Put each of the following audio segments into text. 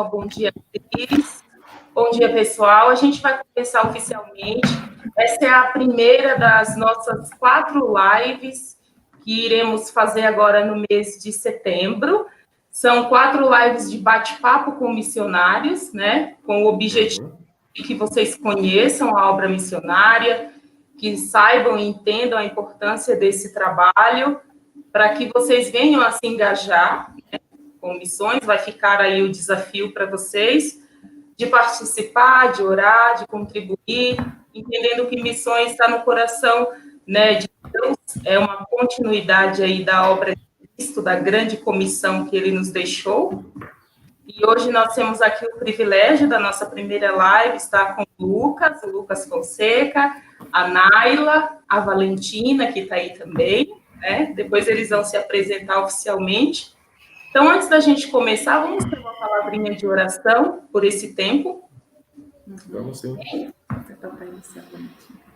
Bom dia, Cris. Bom dia, pessoal. A gente vai começar oficialmente. Essa é a primeira das nossas 4 lives que iremos fazer agora no mês de setembro. São 4 lives de bate-papo com missionários, né? Com o objetivo de que vocês conheçam a obra missionária, que saibam e entendam a importância desse trabalho, para que vocês venham a se engajar, né, com missões. Vai ficar aí o desafio para vocês de participar, de orar, de contribuir, entendendo que missões está no coração, né, de Deus, é uma continuidade aí da obra de Cristo, da grande comissão que ele nos deixou. E hoje nós temos aqui o privilégio da nossa primeira live estar com o Lucas Fonseca, a Naila, a Valentina, que está aí também, né? Depois eles vão se apresentar oficialmente. Então, antes da gente começar, vamos ter uma palavrinha de oração por esse tempo? Vamos sim.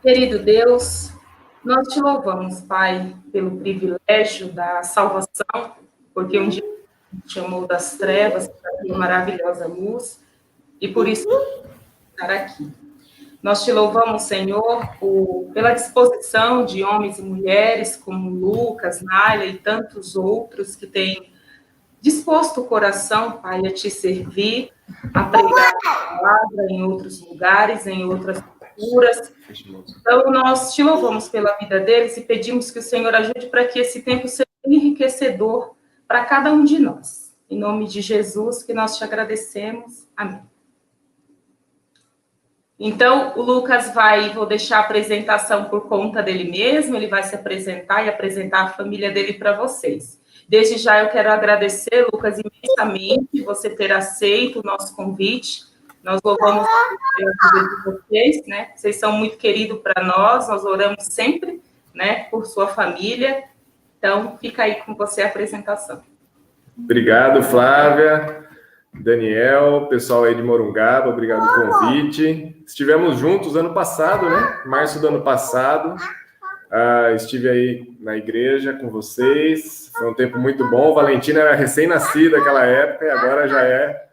Querido Deus, nós te louvamos, Pai, pelo privilégio da salvação, porque um dia te chamou das trevas para a tua maravilhosa luz, e por isso estar aqui. Nós te louvamos, Senhor, pela disposição de homens e mulheres como Lucas, Naila e tantos outros que têm disposto o coração, Pai, a te servir, a pregar a palavra em outros lugares, em outras culturas. Então, nós te louvamos pela vida deles e pedimos que o Senhor ajude para que esse tempo seja enriquecedor para cada um de nós. Em nome de Jesus, que nós te agradecemos. Amém. Então, o Lucas vou deixar a apresentação por conta dele mesmo, ele vai se apresentar e apresentar a família dele para vocês. Desde já eu quero agradecer, Lucas, imensamente você ter aceito o nosso convite. Nós louvamos a vida de vocês, né? Vocês são muito queridos para nós oramos sempre, né, por sua família. Então, fica aí com você a apresentação. Obrigado, Flávia, Daniel, pessoal aí de Morungaba, obrigado pelo convite. Estivemos juntos ano passado, né? Março do ano passado. Estive aí na igreja com vocês, foi um tempo muito bom. Valentina era recém-nascida naquela época e agora já é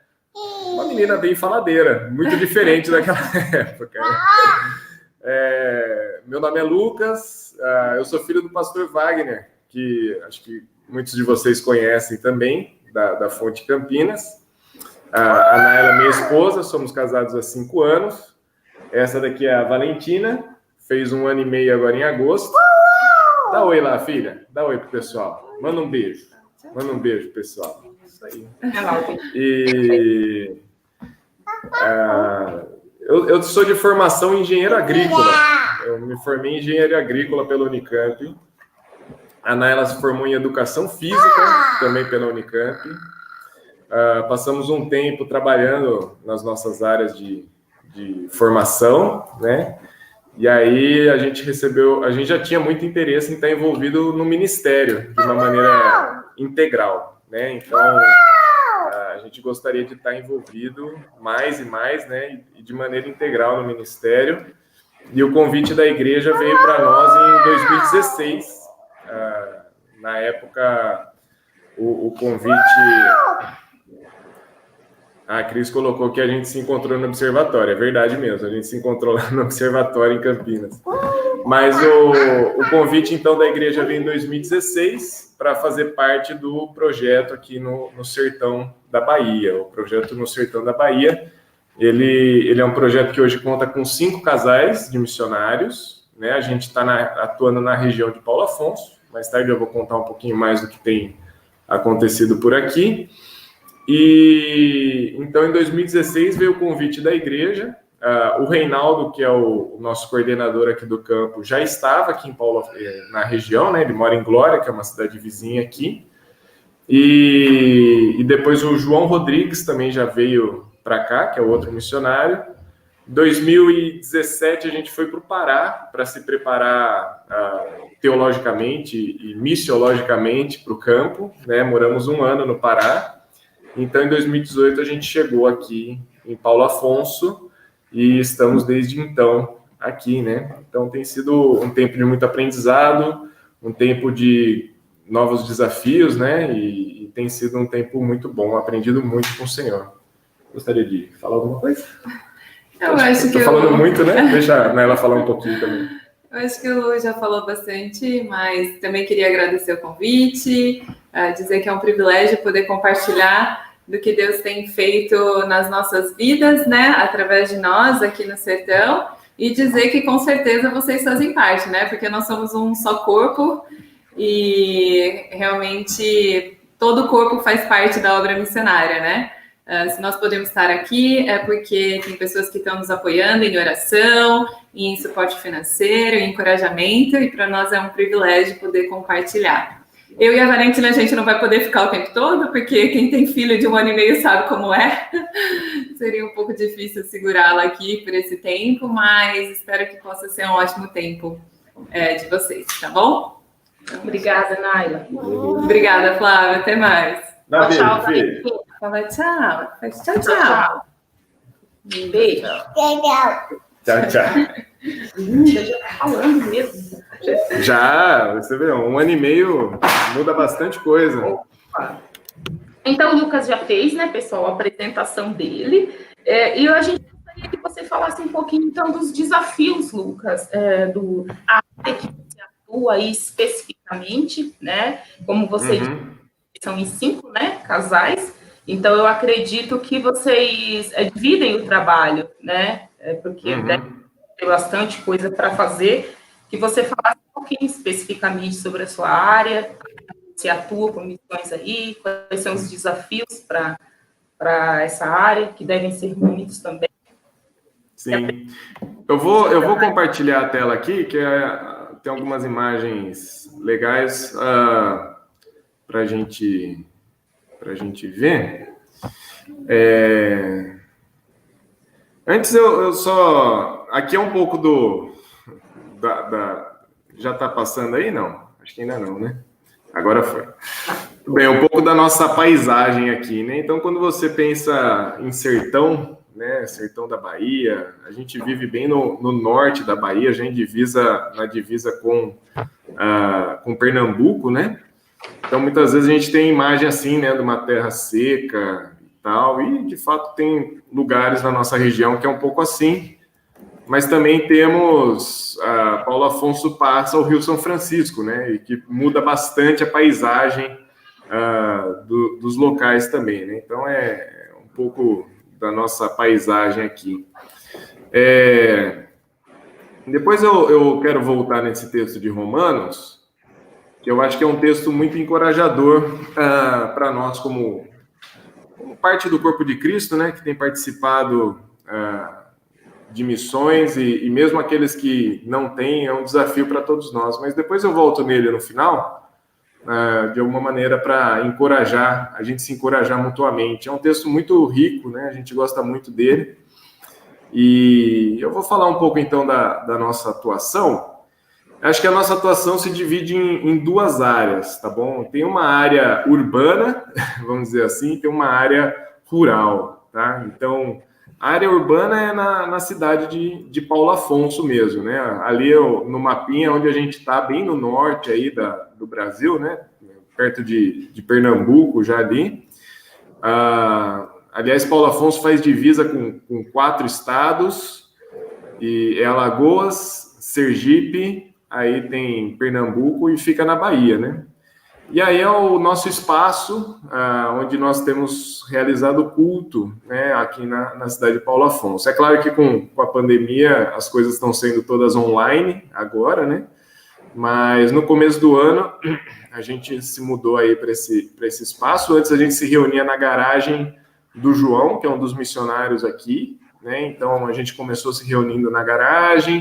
uma menina bem faladeira, muito diferente daquela época. Meu nome é Lucas, eu sou filho do pastor Wagner, que acho que muitos de vocês conhecem também, da Fonte Campinas. A Naila, minha esposa, somos casados há 5 anos. Essa daqui é a Valentina, fez 1 ano e meio agora em agosto. Dá oi lá, filha. Dá oi pro pessoal. Manda um beijo. Manda um beijo, pessoal. Isso aí. E eu sou de formação engenheiro agrícola. Eu me formei em engenharia agrícola pela Unicamp. A Naila se formou em educação física, também pela Unicamp. Passamos um tempo trabalhando nas nossas áreas de formação, né? E aí a gente já tinha muito interesse em estar envolvido no ministério de uma maneira integral, né? Então a gente gostaria de estar envolvido mais e mais, né? E de maneira integral no ministério. E o convite da igreja veio para nós em 2016. Na época, o convite... A Cris colocou que a gente se encontrou no observatório. É verdade mesmo, a gente se encontrou lá no observatório em Campinas. Mas o convite, então, da igreja veio em 2016 para fazer parte do projeto aqui no Sertão da Bahia. O projeto no Sertão da Bahia, ele é um projeto que hoje conta com 5 casais de missionários, né? A gente está atuando na região de Paulo Afonso. Mais tarde eu vou contar um pouquinho mais do que tem acontecido por aqui. E então, em 2016, veio o convite da igreja. O Reinaldo, que é o nosso coordenador aqui do campo, já estava aqui em Paulo, na região, né? Ele mora em Glória, que é uma cidade vizinha aqui. E depois o João Rodrigues também já veio para cá, que é o outro missionário. Em 2017, a gente foi para o Pará para se preparar teologicamente e missiologicamente para o campo, né? Moramos 1 ano no Pará. Então, em 2018, a gente chegou aqui em Paulo Afonso e estamos desde então aqui, né? Então, tem sido um tempo de muito aprendizado, um tempo de novos desafios, né? E tem sido um tempo muito bom, aprendido muito com o Senhor. gostaria de falar alguma coisa? Eu acho que Estou falando muito, né? Deixa a Naila falar um pouquinho também. Eu acho que o Lu já falou bastante, mas também queria agradecer o convite, dizer que é um privilégio poder compartilhar do que Deus tem feito nas nossas vidas, né, através de nós aqui no Sertão, e dizer que com certeza vocês fazem parte, né, porque nós somos um só corpo e realmente todo corpo faz parte da obra missionária, né? Se nós podemos estar aqui é porque tem pessoas que estão nos apoiando em oração, em suporte financeiro, em encorajamento, e para nós é um privilégio poder compartilhar. Eu e a Valentina, a gente não vai poder ficar o tempo todo, porque quem tem filho de 1 ano e meio sabe como é. Seria um pouco difícil segurá-la aqui por esse tempo, mas espero que possa ser um ótimo tempo de vocês, tá bom? Obrigada, Naila. Obrigada, Flávia. Até mais. Tchau, filho. Fala tchau. Tchau, tchau. Tchau. Beijo. Tchau, tchau. Você já tá falando mesmo. Já, você vê, 1 ano e meio muda bastante coisa. Opa. Então, o Lucas já fez, né, pessoal, a apresentação dele. E a gente gostaria que você falasse um pouquinho, então, dos desafios, Lucas, do área que você atua aí especificamente, né? Como você disse, são em 5, né, casais. Então, eu acredito que vocês dividem o trabalho, né? Porque deve ter bastante coisa para fazer. Que você falasse um pouquinho especificamente sobre a sua área, se atua com missões aí, quais são os desafios para essa área, que devem ser muitos também. Sim. Eu vou compartilhar a tela aqui, que tem algumas imagens legais para a gente ver. Antes eu só... Aqui é um pouco já está passando aí? Não. Acho que ainda não, né? Agora foi. Bem, um pouco da nossa paisagem aqui, né? Então, quando você pensa em sertão, né? Sertão da Bahia, a gente vive bem no norte da Bahia, a gente na divisa com Pernambuco, né? Então, muitas vezes a gente tem imagem assim, né? De uma terra seca e tal, e de fato tem lugares na nossa região que é um pouco assim, mas também temos Paulo Afonso passa o Rio São Francisco, né? E que muda bastante a paisagem dos locais também, né? Então, é um pouco da nossa paisagem aqui. Depois eu quero voltar nesse texto de Romanos, que eu acho que é um texto muito encorajador para nós como parte do corpo de Cristo, né? Que tem participado de missões e mesmo aqueles que não têm, é um desafio para todos nós. Mas depois eu volto nele no final, de alguma maneira, para encorajar, a gente se encorajar mutuamente. É um texto muito rico, né? A gente gosta muito dele. E eu vou falar um pouco, então, da nossa atuação. Acho que a nossa atuação se divide em 2 áreas, tá bom? Tem uma área urbana, vamos dizer assim, tem uma área rural, tá? Então... A área urbana é na cidade de Paulo Afonso mesmo, né? Ali no mapinha onde a gente está, bem no norte aí do Brasil, né? Perto de Pernambuco, já ali. Aliás, Paulo Afonso faz divisa com 4 estados, e é Alagoas, Sergipe, aí tem Pernambuco e fica na Bahia, né? E aí é o nosso espaço, onde nós temos realizado o culto, né, aqui na cidade de Paulo Afonso. É claro que com a pandemia as coisas estão sendo todas online agora, né? Mas no começo do ano a gente se mudou aí para esse espaço. Antes a gente se reunia na garagem do João, que é um dos missionários aqui, né? Então a gente começou se reunindo na garagem,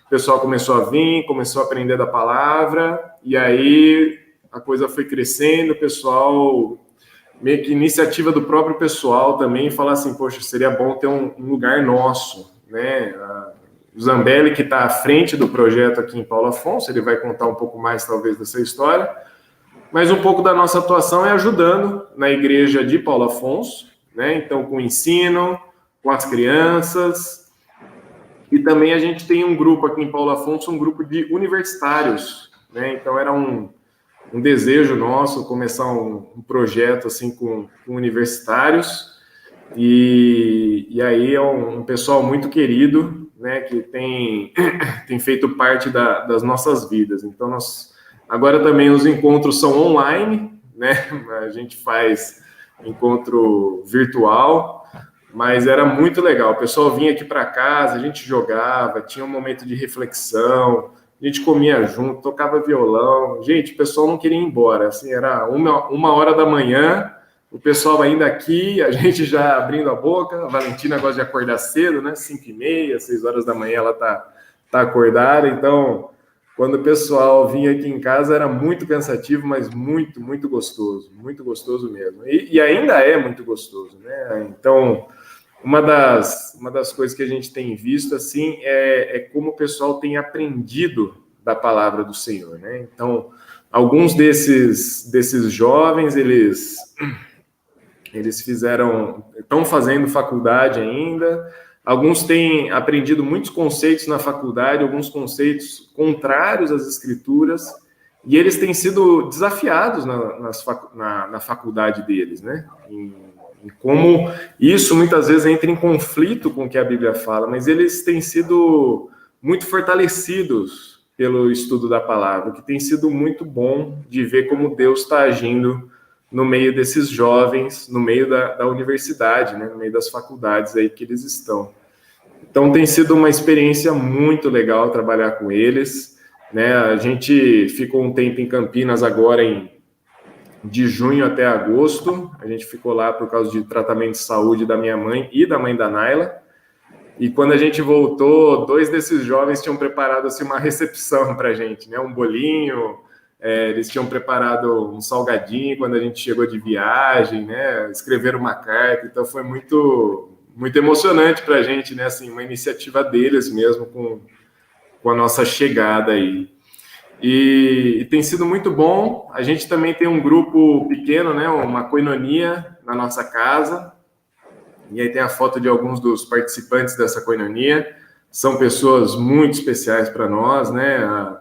o pessoal começou a vir, começou a aprender da palavra, e aí a coisa foi crescendo, o pessoal, meio que iniciativa do próprio pessoal também, falar assim, poxa, seria bom ter um lugar nosso, né? O Zambelli, que está à frente do projeto aqui em Paulo Afonso, ele vai contar um pouco mais, talvez, dessa história, mas um pouco da nossa atuação é ajudando na igreja de Paulo Afonso, né? Então, com o ensino, com as crianças, e também a gente tem um grupo aqui em Paulo Afonso, um grupo de universitários, né? Então, era um desejo nosso começar um projeto assim com universitários, E aí é um pessoal muito querido, né, que tem feito parte das nossas vidas. Então, agora também os encontros são online, né, a gente faz encontro virtual, mas era muito legal. O pessoal vinha aqui para casa, a gente jogava, tinha um momento de reflexão, a gente comia junto, tocava violão. Gente, o pessoal não queria ir embora, assim, era uma hora da manhã, o pessoal ainda aqui, a gente já abrindo a boca. A Valentina gosta de acordar cedo, né? 5h30, 6 horas da manhã ela tá acordada. Então, quando o pessoal vinha aqui em casa, era muito cansativo, mas muito, muito gostoso mesmo. E ainda é muito gostoso, né? Então, uma das coisas que a gente tem visto, assim, é como o pessoal tem aprendido da palavra do Senhor, né? Então, alguns desses jovens, eles estão fazendo faculdade ainda. Alguns têm aprendido muitos conceitos na faculdade, alguns conceitos contrários às escrituras, e eles têm sido desafiados na faculdade deles, né? Em como isso muitas vezes entra em conflito com o que a Bíblia fala, mas eles têm sido muito fortalecidos pelo estudo da palavra, o que tem sido muito bom de ver como Deus está agindo no meio desses jovens, no meio da universidade, né, no meio das faculdades aí que eles estão. Então tem sido uma experiência muito legal trabalhar com eles, né? A gente ficou um tempo em Campinas agora de junho até agosto, a gente ficou lá por causa de tratamento de saúde da minha mãe e da mãe da Naila, e quando a gente voltou, 2 desses jovens tinham preparado assim, uma recepção para a gente, né? Um bolinho. Eles tinham preparado um salgadinho quando a gente chegou de viagem, né? Escreveram uma carta, então foi muito, muito emocionante para a gente, né? Assim, uma iniciativa deles mesmo com a nossa chegada aí. E tem sido muito bom. A gente também tem um grupo pequeno, né? Uma koinonia na nossa casa. E aí tem a foto de alguns dos participantes dessa koinonia. São pessoas muito especiais para nós, né?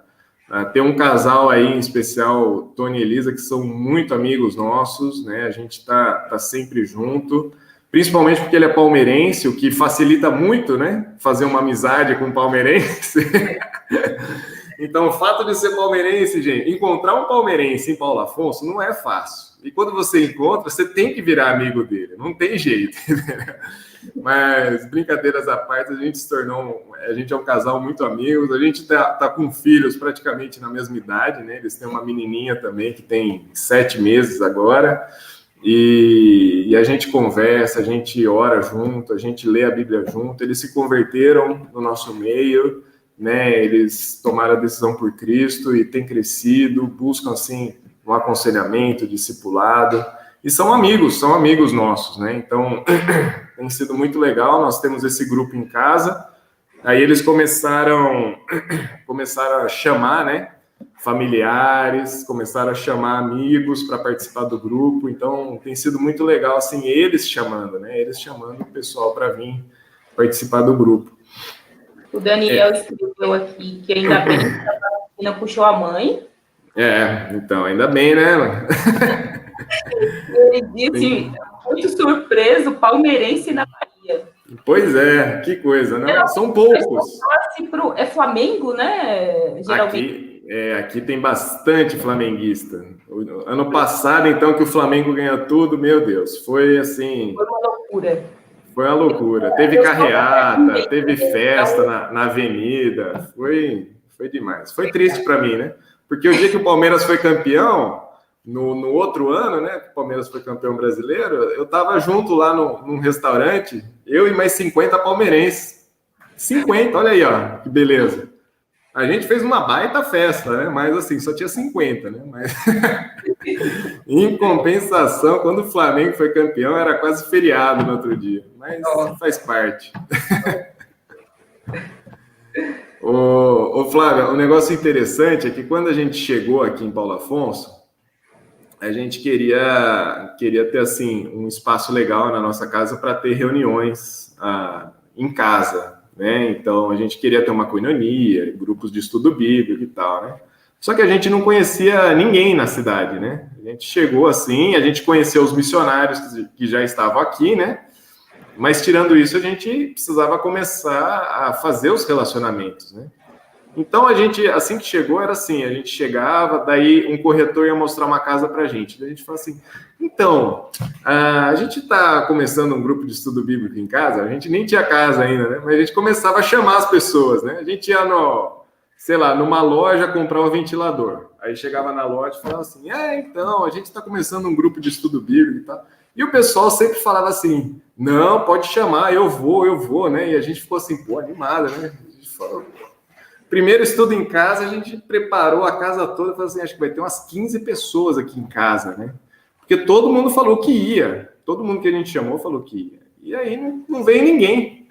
Tem um casal aí em especial, Tony e Elisa, que são muito amigos nossos, né? A gente tá sempre junto, principalmente porque ele é palmeirense, o que facilita muito, né? Fazer uma amizade com palmeirense. Então, o fato de ser palmeirense, gente, encontrar um palmeirense em Paulo Afonso não é fácil. E quando você encontra, você tem que virar amigo dele, não tem jeito. Mas, brincadeiras à parte, a gente é um casal muito amigos, a gente tá com filhos praticamente na mesma idade, né? Eles têm uma menininha também que tem 7 meses agora, e a gente conversa, a gente ora junto, a gente lê a Bíblia junto. Eles se converteram no nosso meio, né? Eles tomaram a decisão por Cristo e têm crescido, buscam, assim, um aconselhamento, discipulado, e são amigos nossos, né? Então, tem sido muito legal. Nós temos esse grupo em casa, aí eles começaram a chamar, né, familiares, começaram a chamar amigos para participar do grupo. Então, tem sido muito legal, assim, eles chamando o pessoal para vir participar do grupo. O Daniel escreveu aqui que ainda bem que a vacina puxou a mãe. Então, ainda bem, né? Ele disse, muito surpreso, palmeirense na Bahia. Pois é, que coisa, né? São poucos. É Flamengo, né? Geralmente. Aqui tem bastante flamenguista. Ano passado, então, que o Flamengo ganhou tudo, meu Deus, foi assim... Foi uma loucura. Foi uma loucura. Teve carreata, teve festa na avenida, foi demais. Foi triste para mim, né? Porque o dia que o Palmeiras foi campeão, no outro ano, né, que o Palmeiras foi campeão brasileiro, eu estava junto lá num restaurante, eu e mais 50 palmeirenses. 50, olha aí, ó, que beleza. A gente fez uma baita festa, né? Mas assim, só tinha 50, né? Mas em compensação, quando o Flamengo foi campeão, era quase feriado no outro dia. Mas faz parte. Ô Flávia, um negócio interessante é que quando a gente chegou aqui em Paulo Afonso, a gente queria ter assim um espaço legal na nossa casa para ter reuniões em casa, né? Então a gente queria ter uma koinonia, grupos de estudo bíblico e tal, né? Só que a gente não conhecia ninguém na cidade, né? A gente chegou assim, a gente conheceu os missionários que já estavam aqui, né? Mas, tirando isso, a gente precisava começar a fazer os relacionamentos, né? Então, a gente, assim que chegou, era assim, a gente chegava, daí um corretor ia mostrar uma casa para a gente. Daí a gente falou assim, então, a gente está começando um grupo de estudo bíblico em casa, a gente nem tinha casa ainda, né? Mas a gente começava a chamar as pessoas, né? A gente ia, sei lá, numa loja comprar um ventilador. Aí chegava na loja e falava assim, então, a gente está começando um grupo de estudo bíblico e tal. E o pessoal sempre falava assim, não, pode chamar, eu vou, né? E a gente ficou assim, pô, animada, né? A gente falou... Primeiro estudo em casa, a gente preparou a casa toda, falou assim, acho que vai ter umas 15 pessoas aqui em casa, né? Porque todo mundo falou que ia, todo mundo que a gente chamou falou que ia. E aí não veio ninguém.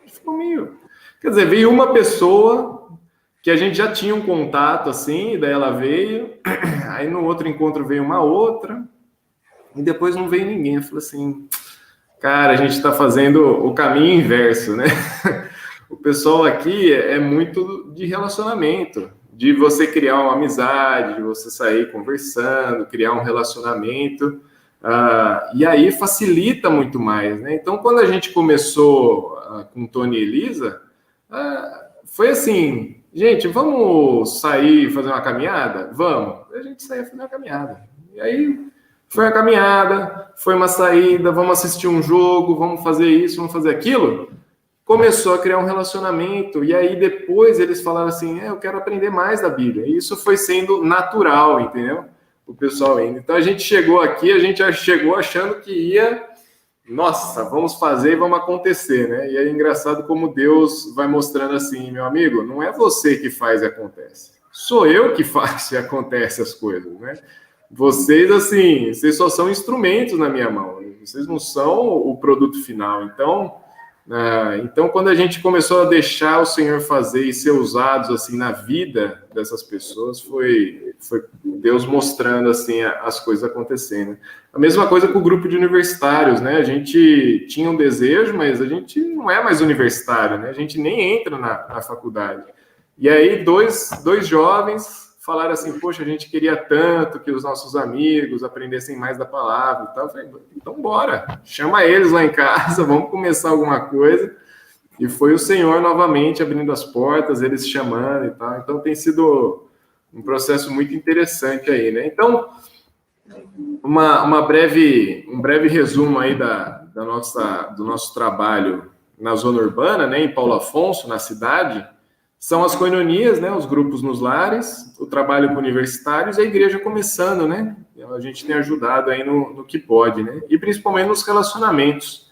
Ficou meio... Quer dizer, veio uma pessoa que a gente já tinha um contato, assim, daí ela veio, aí no outro encontro veio uma outra, e depois não veio ninguém. Eu falei assim, cara, a gente está fazendo o caminho inverso, né? O pessoal aqui é muito de relacionamento, de você criar uma amizade, de você sair conversando, criar um relacionamento, e aí facilita muito mais, né? Então, quando a gente começou com Tony e Elisa, foi assim, gente, vamos sair e fazer uma caminhada? Vamos. A gente saía fazer uma caminhada. E aí foi uma caminhada, foi uma saída, vamos assistir um jogo, vamos fazer isso, vamos fazer aquilo. Começou a criar um relacionamento, e aí depois eles falaram assim, eu quero aprender mais da Bíblia. E isso foi sendo natural, entendeu? O pessoal indo. Então a gente chegou aqui, a gente já chegou achando que ia, nossa, vamos fazer e vamos acontecer, né? E é engraçado como Deus vai mostrando assim, meu amigo, não é você que faz e acontece. Sou eu que faço e acontece as coisas, né? Vocês, assim, vocês só são instrumentos na minha mão. Vocês não são o produto final. Então, quando a gente começou a deixar o Senhor fazer e ser usados assim na vida dessas pessoas, foi Deus mostrando assim as coisas acontecendo. A mesma coisa com o grupo de universitários, né? A gente tinha um desejo, mas a gente não é mais universitário, né? A gente nem entra na faculdade. E aí dois jovens falaram assim, poxa, a gente queria tanto que os nossos amigos aprendessem mais da palavra e tal. Eu falei, então bora, chama eles lá em casa, vamos começar alguma coisa. E foi o Senhor novamente abrindo as portas, eles chamando e tal. Então tem sido um processo muito interessante aí, né? Então, um breve resumo aí do nosso trabalho na zona urbana, né, em Paulo Afonso, na cidade. São as coinonias, né, os grupos nos lares, o trabalho com universitários e a igreja começando, né? A gente tem ajudado aí no que pode, né? E principalmente nos relacionamentos.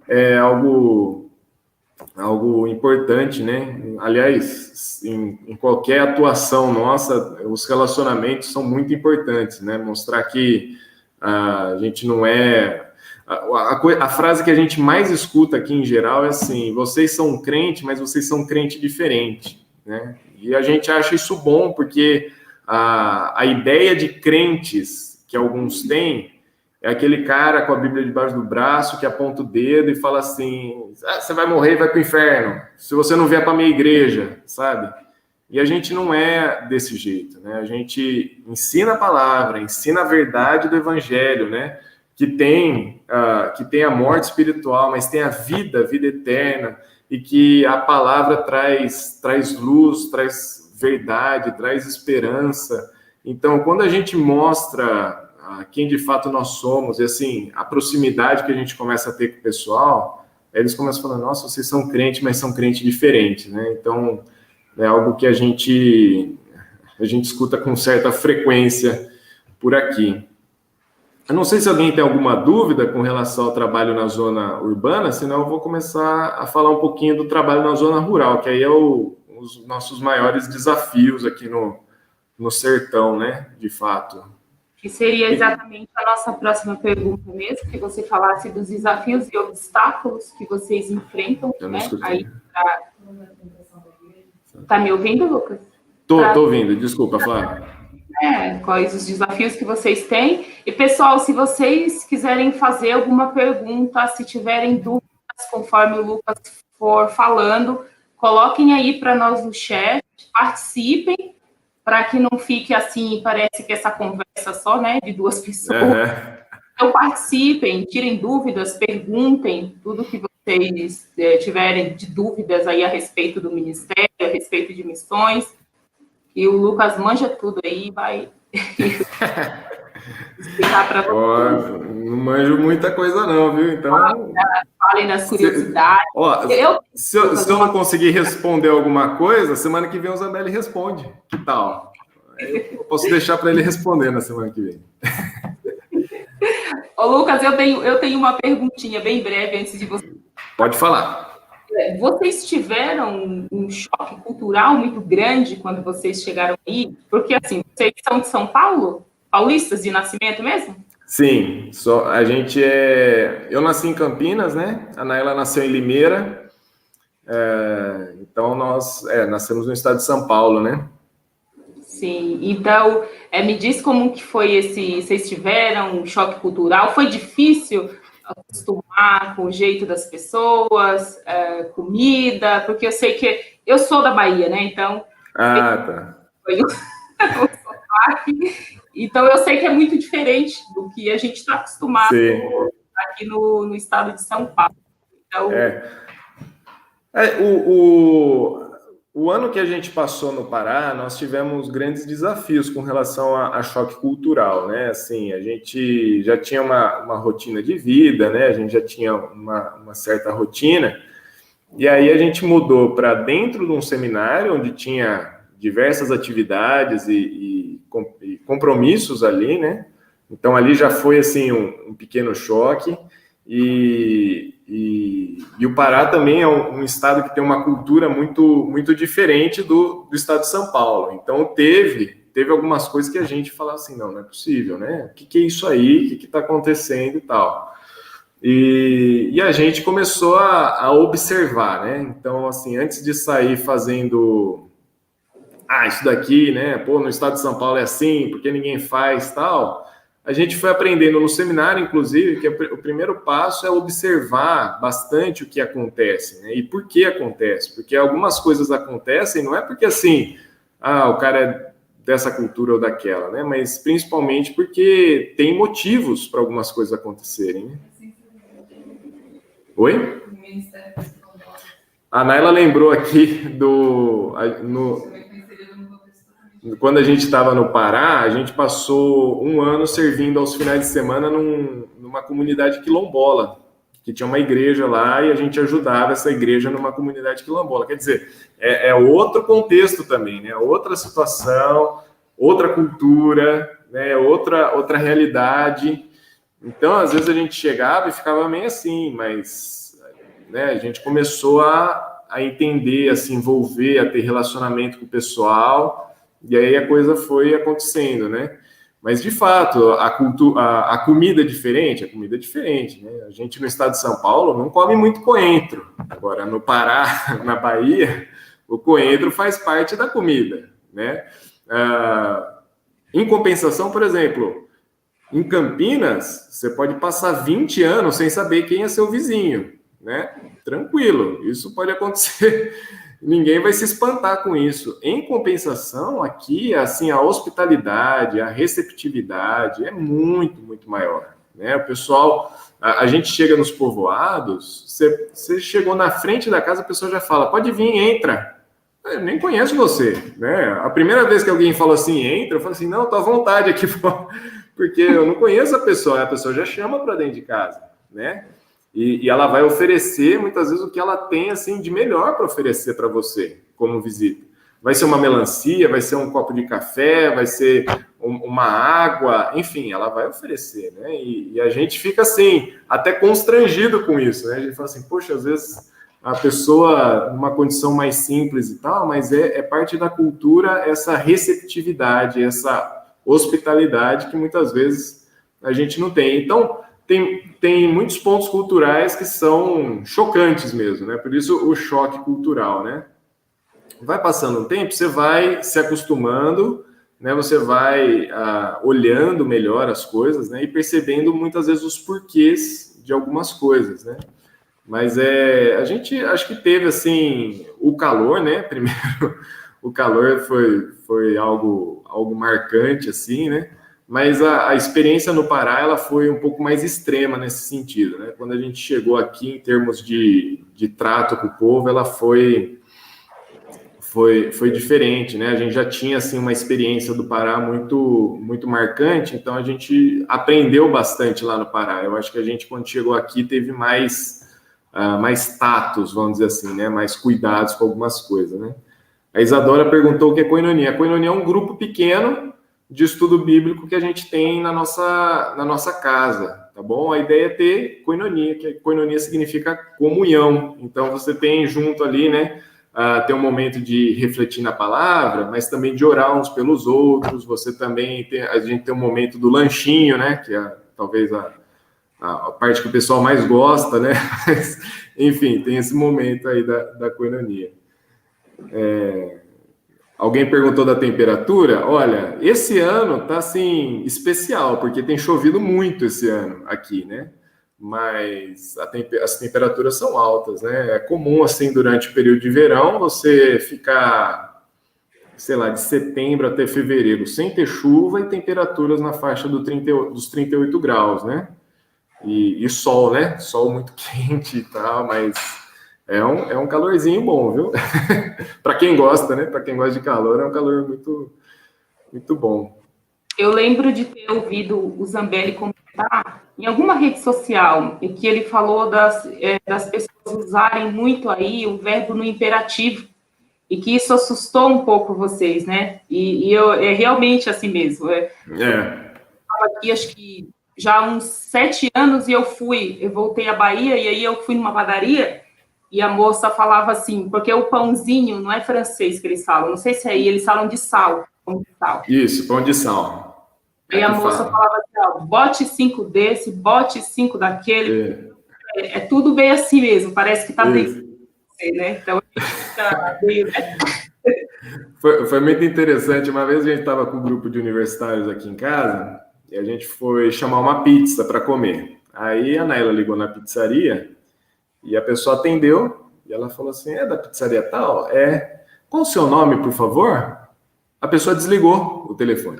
É algo importante, né? Aliás, em qualquer atuação nossa, os relacionamentos são muito importantes, né? Mostrar que a gente não é... A frase que a gente mais escuta aqui em geral é assim, vocês são crente, mas vocês são crente diferente, né? E a gente acha isso bom, porque a ideia de crentes que alguns têm é aquele cara com a Bíblia debaixo do braço, que aponta o dedo e fala assim, você vai morrer e vai para o inferno, se você não vier para a minha igreja, sabe? E a gente não é desse jeito, né? A gente ensina a palavra, ensina a verdade do evangelho, né? Que tem a morte espiritual, mas tem a vida eterna, e que a palavra traz luz, traz verdade, traz esperança. Então, quando a gente mostra quem de fato nós somos, e assim, a proximidade que a gente começa a ter com o pessoal, eles começam a falar, nossa, vocês são crentes, mas são crentes diferentes, né? Então, é algo que a gente escuta com certa frequência por aqui. Eu não sei se alguém tem alguma dúvida com relação ao trabalho na zona urbana, senão eu vou começar a falar um pouquinho do trabalho na zona rural, que aí é os nossos maiores desafios aqui no sertão, né, de fato. Que seria exatamente a nossa próxima pergunta mesmo, que você falasse dos desafios e obstáculos que vocês enfrentam, Eu não né? escutei. Aí, tá me ouvindo, Lucas? Tô ouvindo, desculpa, Flávia. Quais os desafios que vocês têm. E, pessoal, se vocês quiserem fazer alguma pergunta, se tiverem dúvidas, conforme o Lucas for falando, coloquem aí para nós no chat, participem, para que não fique assim, parece que essa conversa só, né, de duas pessoas. Então, participem, tirem dúvidas, perguntem tudo que vocês tiverem de dúvidas aí a respeito do ministério, a respeito de missões. E o Lucas manja tudo aí, vai explicar para vocês. Não manjo muita coisa não, viu? Então... Falem das curiosidades. Se eu não conseguir responder alguma coisa, semana que vem o Zambelli responde. Que tal? Eu posso deixar para ele responder na semana que vem. Ô, Lucas, eu tenho uma perguntinha bem breve antes de você. Pode falar. Vocês tiveram um choque cultural muito grande quando vocês chegaram aí? Porque, assim, vocês são de São Paulo? Paulistas de nascimento mesmo? Sim, a gente eu nasci em Campinas, né? A Naila nasceu em Limeira. Então, nós nascemos no estado de São Paulo, né? Sim, então, me diz como que foi vocês tiveram um choque cultural? Foi difícil acostumar com o jeito das pessoas, comida? Porque eu sei que eu sou da Bahia, né? Então, tá. Então eu sei que é muito diferente do que a gente está acostumado aqui no estado de São Paulo. Então, o ano que a gente passou no Pará, nós tivemos grandes desafios com relação a choque cultural, né? Assim, a gente já tinha uma rotina de vida, né? A gente já tinha uma certa rotina, e aí a gente mudou para dentro de um seminário onde tinha diversas atividades e compromissos ali, né? Então ali já foi assim um pequeno choque. E o Pará também é um estado que tem uma cultura muito diferente do estado de São Paulo. Então teve algumas coisas que a gente falava assim, não é possível, né? O que é isso aí? O que está acontecendo e tal? E a gente começou a observar, né? Então, assim, antes de sair fazendo isso daqui, né? Pô, no estado de São Paulo é assim, porque ninguém faz tal. A gente foi aprendendo no seminário, inclusive, que o primeiro passo é observar bastante o que acontece, né? E por que acontece? Porque algumas coisas acontecem, não é porque assim, o cara é dessa cultura ou daquela, né? Mas principalmente porque tem motivos para algumas coisas acontecerem, né? Oi? A Naila lembrou aqui quando a gente estava no Pará, a gente passou um ano servindo aos finais de semana numa comunidade quilombola, que tinha uma igreja lá e a gente ajudava essa igreja numa comunidade quilombola. Quer dizer, é outro contexto também, né? Outra situação, outra cultura, né? Outra realidade. Então, às vezes a gente chegava e ficava meio assim, mas né, a gente começou a entender, a se envolver, a ter relacionamento com o pessoal. E aí a coisa foi acontecendo, né? Mas, de fato, a comida é diferente, né? A gente, no estado de São Paulo, não come muito coentro. Agora, no Pará, na Bahia, o coentro faz parte da comida, né? Em compensação, por exemplo, em Campinas, você pode passar 20 anos sem saber quem é seu vizinho, né? Tranquilo, isso pode acontecer. Ninguém vai se espantar com isso. Em compensação, aqui, assim, a hospitalidade, a receptividade é muito maior, né? O pessoal, a gente chega nos povoados, você chegou na frente da casa, a pessoa já fala, pode vir, entra. Eu nem conheço você, né? A primeira vez que alguém falou assim, entra, eu falo assim, não, tô à vontade aqui, porque eu não conheço a pessoa já chama para dentro de casa, né? E ela vai oferecer, muitas vezes, o que ela tem assim, de melhor para oferecer para você, como visita. Vai ser uma melancia, vai ser um copo de café, vai ser uma água, enfim, ela vai oferecer, né? E a gente fica, assim, até constrangido com isso, né? A gente fala assim, poxa, às vezes a pessoa, numa condição mais simples e tal, mas é parte da cultura essa receptividade, essa hospitalidade que muitas vezes a gente não tem. Então, tem muitos pontos culturais que são chocantes mesmo, né? Por isso o choque cultural, né? Vai passando um tempo, você vai se acostumando, né? Você vai olhando melhor as coisas, né? E percebendo muitas vezes os porquês de algumas coisas, né? Mas a gente acho que teve assim o calor, né? Primeiro, o calor foi algo marcante, assim, né? Mas a experiência no Pará, ela foi um pouco mais extrema nesse sentido, né? Quando a gente chegou aqui, em termos de trato com o povo, ela foi diferente, né? A gente já tinha, assim, uma experiência do Pará muito marcante, então a gente aprendeu bastante lá no Pará. Eu acho que a gente, quando chegou aqui, teve mais tatos, vamos dizer assim, né? Mais cuidados com algumas coisas, né? A Isadora perguntou o que é koinonia. A koinonia é um grupo pequeno de estudo bíblico que a gente tem na nossa casa, tá bom? A ideia é ter koinonia, que koinonia significa comunhão. Então, você tem junto ali, né? Tem um momento de refletir na palavra, mas também de orar uns pelos outros. Você também a gente tem um momento do lanchinho, né? Que é talvez a parte que o pessoal mais gosta, né? Mas, enfim, tem esse momento aí da koinonia. Alguém perguntou da temperatura. Olha, esse ano tá assim especial, porque tem chovido muito esse ano aqui, né? Mas as temperaturas são altas, né? É comum, assim, durante o período de verão, você ficar, sei lá, de setembro até fevereiro sem ter chuva e temperaturas na faixa dos 38 graus, né? E sol, né? Sol muito quente e tal, mas é um calorzinho bom, viu? Para quem gosta, né? Para quem gosta de calor, é um calor muito, muito bom. Eu lembro de ter ouvido o Zambelli comentar em alguma rede social, em que ele falou das pessoas usarem muito aí o verbo no imperativo, e que isso assustou um pouco vocês, né? E é realmente assim mesmo. Eu estava aqui, acho que já há uns 7 anos, e eu voltei à Bahia, e aí eu fui numa padaria, e a moça falava assim, porque o pãozinho não é francês que eles falam, não sei se é aí, eles falam de sal, pão de sal. Isso, pão de sal. Aí a moça falava assim, bote 5 desse, bote 5 daquele. É tudo bem assim mesmo, parece que está dentro de você, né? Então, tá meio... Foi muito interessante. Uma vez a gente estava com um grupo de universitários aqui em casa, e a gente foi chamar uma pizza para comer. Aí a Naila ligou na pizzaria, e a pessoa atendeu, e ela falou assim, é da pizzaria tal? Qual o seu nome, por favor? A pessoa desligou o telefone.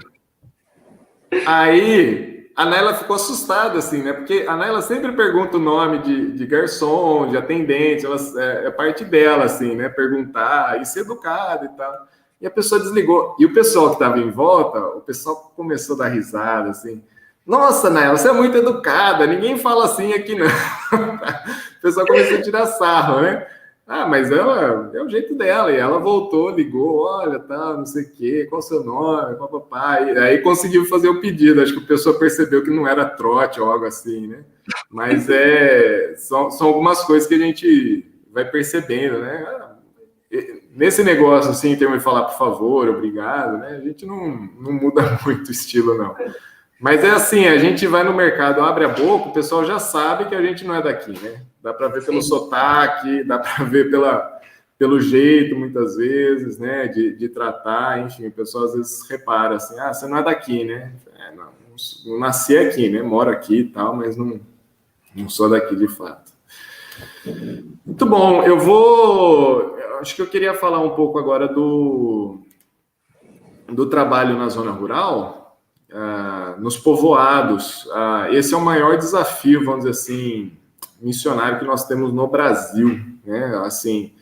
Aí a Naila ficou assustada, assim, né? Porque a Naila sempre pergunta o nome de garçom, de atendente, é parte dela, assim, né? Perguntar e ser educada e tal. E a pessoa desligou. E o pessoal que estava em volta, o pessoal começou a dar risada, assim. Nossa, Naila, você é muito educada, ninguém fala assim aqui, não. O pessoal começou a tirar sarro, né? Mas ela, é o jeito dela, e ela voltou, ligou, olha, tá, não sei o quê, qual o seu nome, papai, aí conseguiu fazer o pedido, acho que a pessoa percebeu que não era trote ou algo assim, né? Mas são algumas coisas que a gente vai percebendo, né? Nesse negócio, assim, em termos de falar por favor, obrigado, né? A gente não muda muito o estilo, não. Mas é assim, a gente vai no mercado, abre a boca, o pessoal já sabe que a gente não é daqui, né? Dá para ver pelo sotaque, dá para ver pelo jeito, muitas vezes, né? De tratar, enfim, o pessoal às vezes repara assim, você não é daqui, né? Não nasci aqui, né? Moro aqui e tal, mas não sou daqui de fato. Muito bom, acho que eu queria falar um pouco agora do trabalho na zona rural, nos povoados. Esse é o maior desafio, vamos dizer assim, missionário que nós temos no Brasil, né? Assim,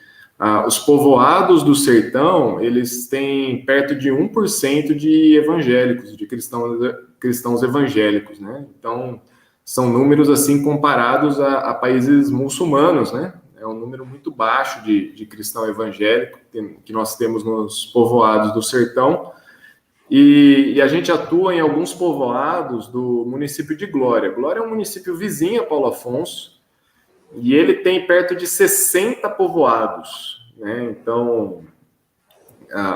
os povoados do sertão, eles têm perto de 1% de evangélicos, de cristãos evangélicos, né? Então, são números, assim, comparados a países muçulmanos, né? É um número muito baixo de cristão evangélico que nós temos nos povoados do sertão. E a gente atua em alguns povoados do município de Glória. Glória é um município vizinho a Paulo Afonso, e ele tem perto de 60 povoados, né? Então,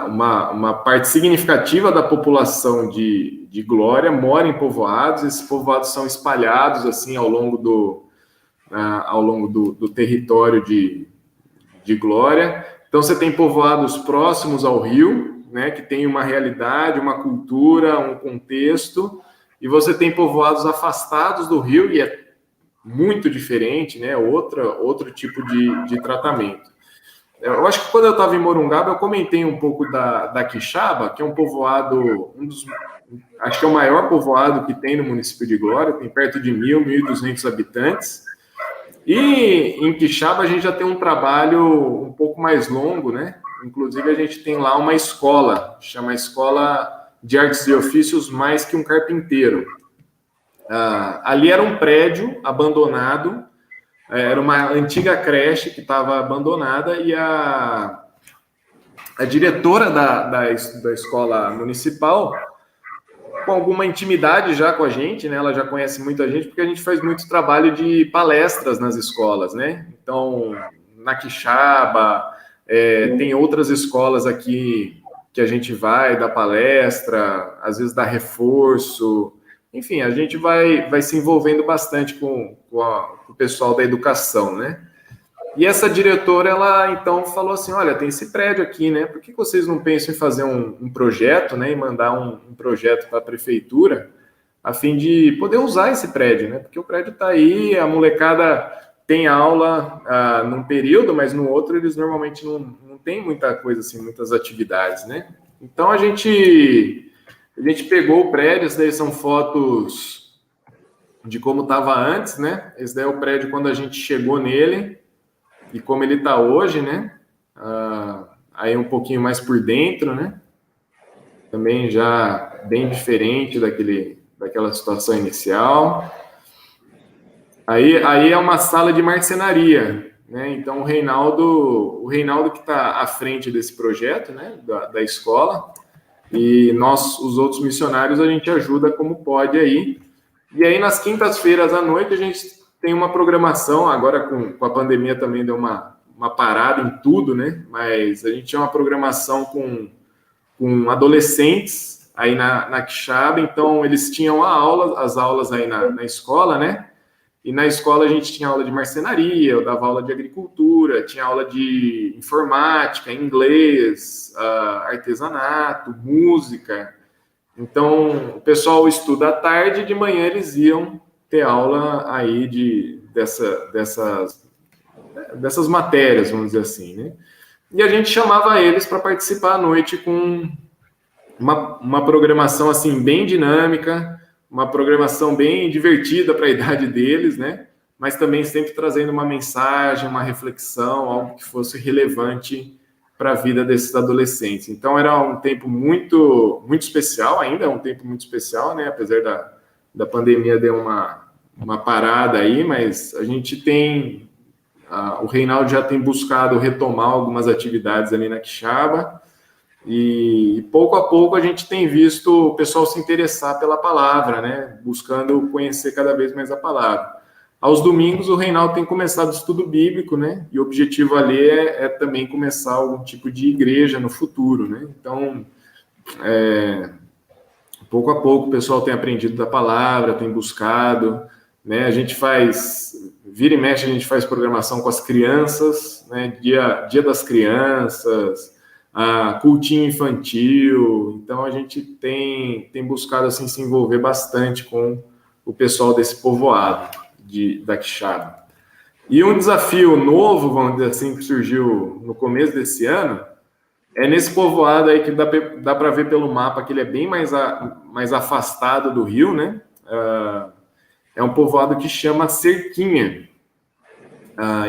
uma parte significativa da população de Glória mora em povoados. Esses povoados são espalhados assim ao longo do território de Glória. Então, você tem povoados próximos ao rio, né, que tem uma realidade, uma cultura, um contexto, e você tem povoados afastados do rio, e é muito diferente, né, outro tipo de tratamento. Eu acho que quando eu estava em Morungaba, eu comentei um pouco da Quixaba, que é um povoado, acho que é o maior povoado que tem no município de Glória, tem perto de 1.200 habitantes. E em Quixaba a gente já tem um trabalho um pouco mais longo, né? Inclusive a gente tem lá uma escola, chama Escola de Artes e Ofícios Mais que um Carpinteiro. Ali era um prédio abandonado, era uma antiga creche que estava abandonada e a diretora da escola municipal, com alguma intimidade já com a gente, né? Ela já conhece muita gente, porque a gente faz muito trabalho de palestras nas escolas, né? Então, na Quixaba, tem outras escolas aqui que a gente vai dar palestra, às vezes dá reforço, enfim, a gente vai se envolvendo bastante com o pessoal da educação, né? E essa diretora, ela então falou assim, olha, tem esse prédio aqui, né? Por que vocês não pensam em fazer um projeto, né? E mandar um projeto para a prefeitura, a fim de poder usar esse prédio, né? Porque o prédio está aí, a molecada tem aula num período, mas no outro eles normalmente não tem muita coisa assim, muitas atividades, né? Então a gente pegou o prédio, essas daí são fotos de como estava antes, né? Esse daí é o prédio quando a gente chegou nele, e como ele está hoje, né? Aí um pouquinho mais por dentro, né? Também já bem diferente daquela situação inicial. Aí é uma sala de marcenaria, né? Então o Reinaldo que está à frente desse projeto, né? Da escola, e nós, os outros missionários, a gente ajuda como pode aí. E aí nas quintas-feiras à noite a gente tem uma programação, agora com a pandemia também deu uma parada em tudo, né? Mas a gente tinha uma programação com adolescentes aí na Quixaba, então eles tinham as aulas aí na escola, né? E na escola a gente tinha aula de marcenaria, eu dava aula de agricultura, tinha aula de informática, inglês, artesanato, música. Então o pessoal estuda à tarde e de manhã eles iam ter aula aí dessas matérias, vamos dizer assim, né? E a gente chamava eles para participar à noite com uma programação assim bem dinâmica, uma programação bem divertida para a idade deles, né? Mas também sempre trazendo uma mensagem, uma reflexão, algo que fosse relevante para a vida desses adolescentes. Então era um tempo muito, muito especial, ainda é um tempo muito especial, né? Apesar da pandemia deu uma parada aí, mas a gente tem, o Reinaldo já tem buscado retomar algumas atividades ali na Quixaba, e pouco a pouco a gente tem visto o pessoal se interessar pela palavra, né? Buscando conhecer cada vez mais a palavra. Aos domingos o Reinaldo tem começado o estudo bíblico, né? E o objetivo ali é também começar algum tipo de igreja no futuro, né? Então, pouco a pouco o pessoal tem aprendido da palavra, tem buscado, né? A gente vira e mexe, a gente faz programação com as crianças, né? Dia das crianças, cultinho infantil. Então a gente tem buscado assim se envolver bastante com o pessoal desse povoado da Quixaba. E um desafio novo, vamos dizer assim, que surgiu no começo desse ano, é nesse povoado aí que dá para ver pelo mapa que ele é bem mais afastado do rio, né? É um povoado que chama Cerquinha.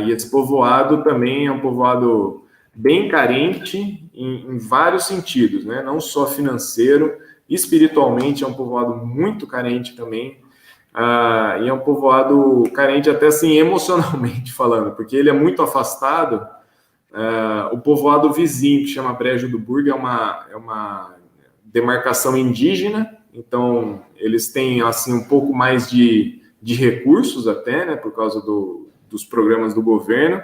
E esse povoado também é um povoado bem carente em vários sentidos, né? Não só financeiro, espiritualmente é um povoado muito carente também. E é um povoado carente até assim emocionalmente falando, porque ele é muito afastado. O povoado vizinho, que chama Brejo do Burgo, é uma demarcação indígena, então eles têm assim um pouco mais de recursos até, né, por causa dos programas do governo,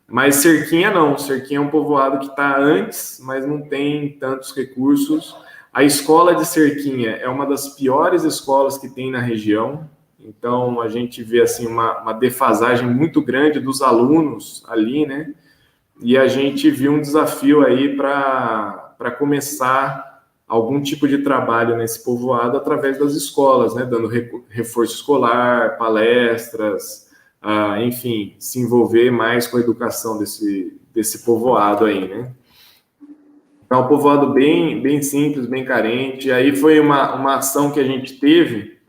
mas Cerquinha não. Cerquinha é um povoado que está antes, mas não tem tantos recursos. A escola de Cerquinha é uma das piores escolas que tem na região, então a gente vê assim uma defasagem muito grande dos alunos ali, né? E a gente viu um desafio aí para começar algum tipo de trabalho nesse povoado através das escolas, né? Dando reforço escolar, palestras, enfim, se envolver mais com a educação desse povoado aí, né? Então, um povoado bem simples, bem carente. Aí foi uma ação que a gente teve.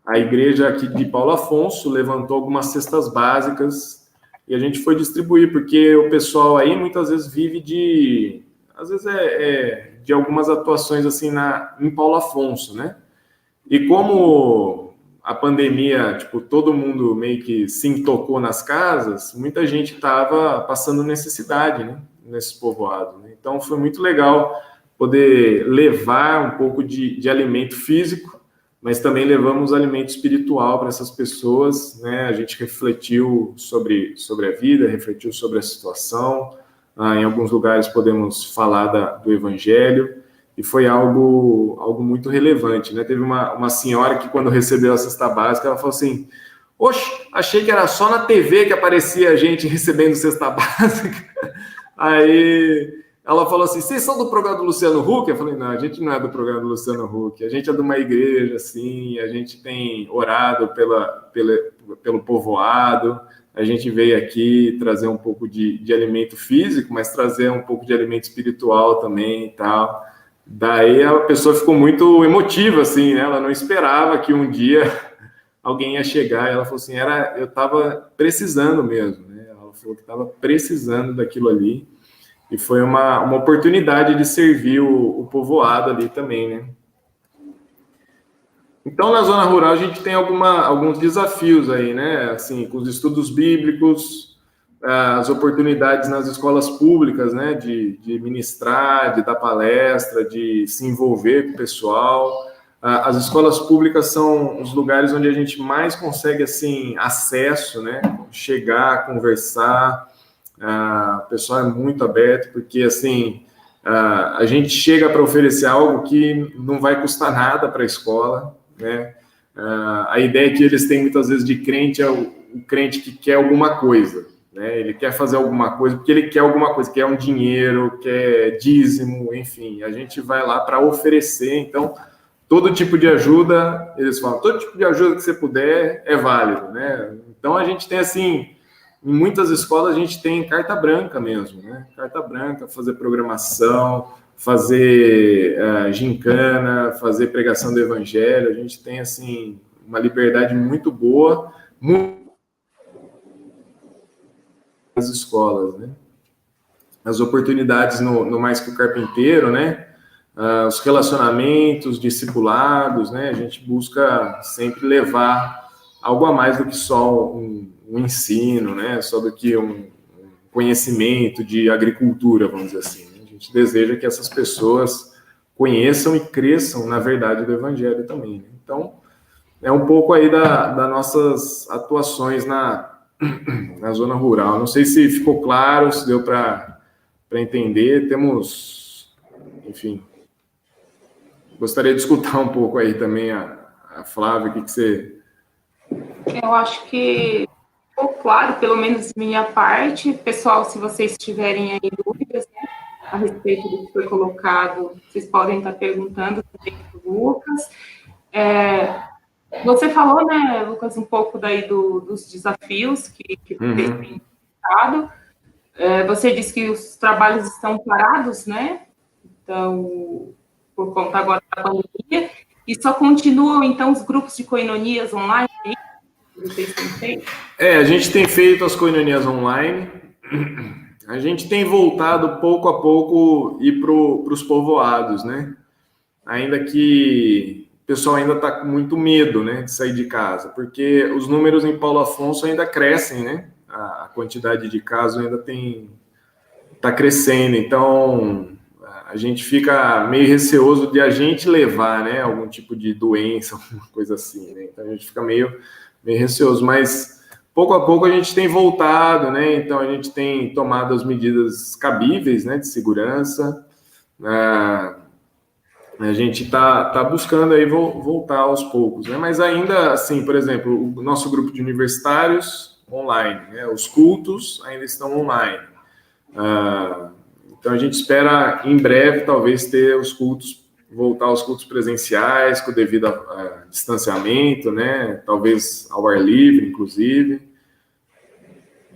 A igreja aqui de Paulo Afonso levantou algumas cestas básicas e a gente foi distribuir, porque o pessoal aí muitas vezes vive às vezes de algumas atuações assim em Paulo Afonso, né? E como a pandemia, tipo, todo mundo meio que se intocou nas casas, muita gente estava passando necessidade, né, nesses povoados, né? Então foi muito legal poder levar um pouco de alimento físico, mas também levamos alimento espiritual para essas pessoas, né? A gente refletiu sobre a vida, refletiu sobre a situação. Em alguns lugares podemos falar do Evangelho, e foi algo muito relevante, né? Teve uma senhora que, quando recebeu a cesta básica, ela falou assim: oxe, achei que era só na TV que aparecia a gente recebendo cesta básica. Aí ela falou assim: vocês são do programa do Luciano Huck? Eu falei: não, a gente não é do programa do Luciano Huck, a gente é de uma igreja, assim, a gente tem orado pelo povoado, a gente veio aqui trazer um pouco de alimento físico, mas trazer um pouco de alimento espiritual também e tal. Daí a pessoa ficou muito emotiva, assim, né? Ela não esperava que um dia alguém ia chegar, e ela falou assim: eu estava precisando mesmo, né? Ela falou que estava precisando daquilo ali, e foi uma oportunidade de servir o povoado ali também, né? Então, na zona rural, a gente tem alguns desafios aí, né? Assim, com os estudos bíblicos, as oportunidades nas escolas públicas, né? De ministrar, de dar palestra, de se envolver com o pessoal. As escolas públicas são os lugares onde a gente mais consegue, assim, acesso, né? Chegar, conversar. O pessoal é muito aberto, porque, assim, a gente chega para oferecer algo que não vai custar nada para a escola, né? A ideia que eles têm muitas vezes de crente é o crente que quer alguma coisa, né? Ele quer fazer alguma coisa porque ele quer alguma coisa, quer um dinheiro, quer dízimo, enfim. A gente vai lá para oferecer. Então, todo tipo de ajuda, eles falam, todo tipo de ajuda que você puder é válido, né? Então, a gente tem, assim, em muitas escolas a gente tem carta branca mesmo, né? Carta branca, fazer programação, fazer gincana, fazer pregação do evangelho. A gente tem, assim, uma liberdade muito boa, nas escolas, né? As oportunidades no Mais Que o Carpinteiro, né? Os relacionamentos, discipulados, né? A gente busca sempre levar algo a mais do que só um ensino, né? Só do que um conhecimento de agricultura, vamos dizer assim. Né? A gente deseja que essas pessoas conheçam e cresçam na verdade do Evangelho também. Né? Então, é um pouco aí das nossas atuações na zona rural. Não sei se ficou claro, se deu para entender. Temos, enfim, gostaria de escutar um pouco aí também a Flávia, o que você... Eu acho que ficou claro, pelo menos minha parte. Pessoal, se vocês tiverem aí dúvidas, né, a respeito do que foi colocado, vocês podem estar perguntando também para o Lucas. Você falou, né, Lucas, um pouco daí dos desafios que vocês têm enfrentado. Você disse que os trabalhos estão parados, né? Então, por conta agora da pandemia, e só continuam, então, os grupos de coinonias online que vocês têm feito? A gente tem feito as coinonias online, a gente tem voltado pouco a pouco ir para os povoados, né? Ainda que o pessoal ainda está com muito medo, né, de sair de casa, porque os números em Paulo Afonso ainda crescem, né? A quantidade de casos ainda está crescendo, então a gente fica meio receoso de a gente levar, né, algum tipo de doença, alguma coisa assim, né? Então a gente fica meio receoso, mas pouco a pouco a gente tem voltado, né? Então a gente tem tomado as medidas cabíveis, né, de segurança. A gente está buscando aí voltar aos poucos, né? Mas ainda assim, por exemplo, o nosso grupo de universitários online, né? Os cultos ainda estão online. Então a gente espera em breve talvez voltar aos cultos presenciais com o devido a distanciamento, né? Talvez ao ar livre, inclusive.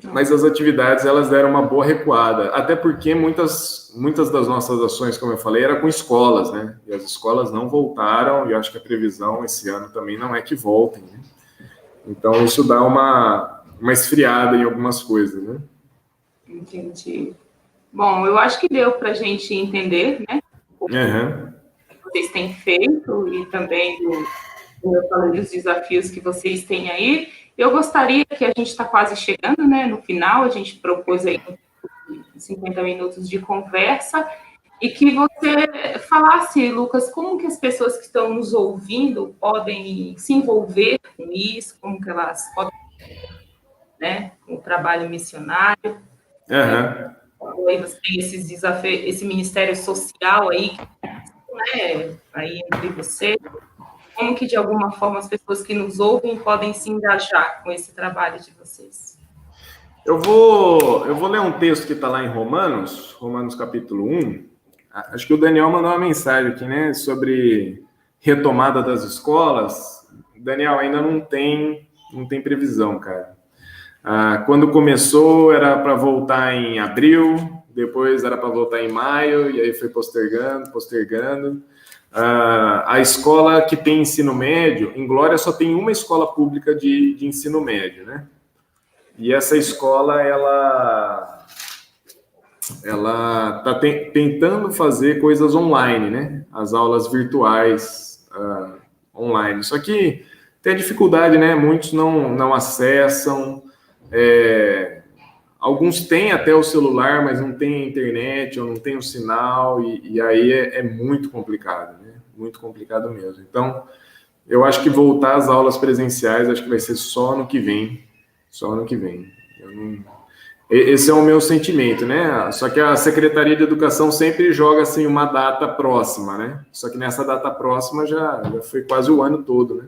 mas as atividades, elas deram uma boa recuada, até porque muitas das nossas ações, como eu falei, era com escolas, né? E as escolas não voltaram, e eu acho que a previsão esse ano também não é que voltem, né? Então, isso dá uma esfriada em algumas coisas, né? Entendi. Bom, eu acho que deu para a gente entender, né? O que vocês têm feito e também como eu falei, dos desafios que vocês têm aí. Eu gostaria que a gente está quase chegando, né? No final, a gente propôs aí 50 minutos de conversa e que você falasse, Lucas, como que as pessoas que estão nos ouvindo podem se envolver com isso, como que elas podem, né, com o trabalho missionário. Aí você tem esses desafios, esse ministério social aí, né, aí entre você. Como que, de alguma forma, as pessoas que nos ouvem podem se engajar com esse trabalho de vocês? Eu vou ler um texto que está lá em Romanos capítulo 1. Acho que o Daniel mandou uma mensagem aqui, né, sobre retomada das escolas. Daniel, ainda não tem previsão, cara. Quando começou, era para voltar em abril, depois era para voltar em maio, e aí foi postergando. A escola que tem ensino médio, em Glória só tem uma escola pública de ensino médio, né? E essa escola, ela está tentando fazer coisas online, né? As aulas virtuais online. Só que tem dificuldade, né? Muitos não acessam. Alguns têm até o celular, mas não tem internet, ou não tem o sinal, e aí é muito complicado, né? Muito complicado mesmo. Então, eu acho que voltar às aulas presenciais, acho que vai ser só ano que vem. Só ano que vem. Esse é o meu sentimento, né? Só que a Secretaria de Educação sempre joga, assim, uma data próxima, né? Só que nessa data próxima já foi quase o ano todo, né?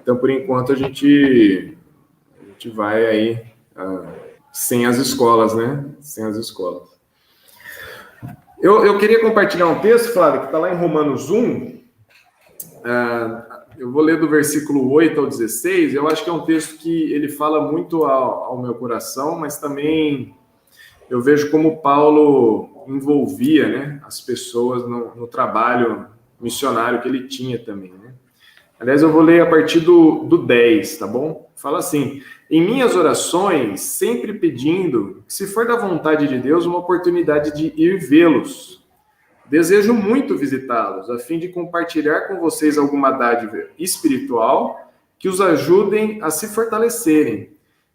Então, por enquanto, a gente vai aí sem as escolas, né? Sem as escolas. Eu queria compartilhar um texto, Flávio, que está lá em Romanos 1. Eu vou ler do versículo 8 ao 16. Eu acho que é um texto que ele fala muito ao meu coração, mas também eu vejo como Paulo envolvia, né, as pessoas no trabalho missionário que ele tinha também, né? Aliás, eu vou ler a partir do 10, tá bom? Fala assim: em minhas orações, sempre pedindo, se for da vontade de Deus, uma oportunidade de ir vê-los. Desejo muito visitá-los, a fim de compartilhar com vocês alguma dádiva espiritual que os ajudem a se fortalecerem.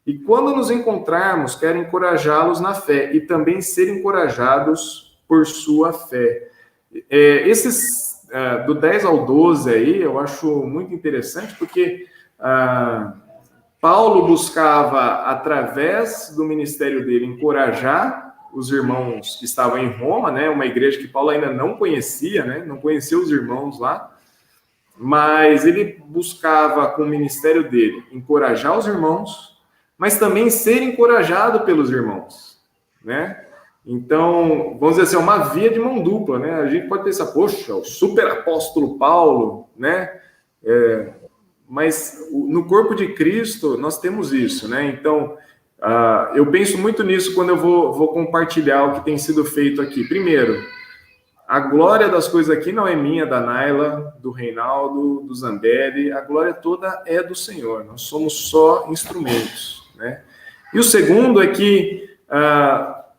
E quando nos encontrarmos, quero encorajá-los na fé e também ser encorajados por sua fé. Esses do 10 ao 12 aí, eu acho muito interessante, porque Paulo buscava, através do ministério dele, encorajar os irmãos que estavam em Roma, né? Uma igreja que Paulo ainda não conhecia, né? Não conhecia os irmãos lá, mas ele buscava, com o ministério dele, encorajar os irmãos, mas também ser encorajado pelos irmãos, né? Então, vamos dizer assim, é uma via de mão dupla, né? A gente pode pensar, poxa, o super apóstolo Paulo, né? Mas no corpo de Cristo nós temos isso, né? Então, eu penso muito nisso quando eu vou compartilhar o que tem sido feito aqui. Primeiro, a glória das coisas aqui não é minha, da Naila, do Reinaldo, do Zambelli. A glória toda é do Senhor. Nós somos só instrumentos, né? E o segundo é que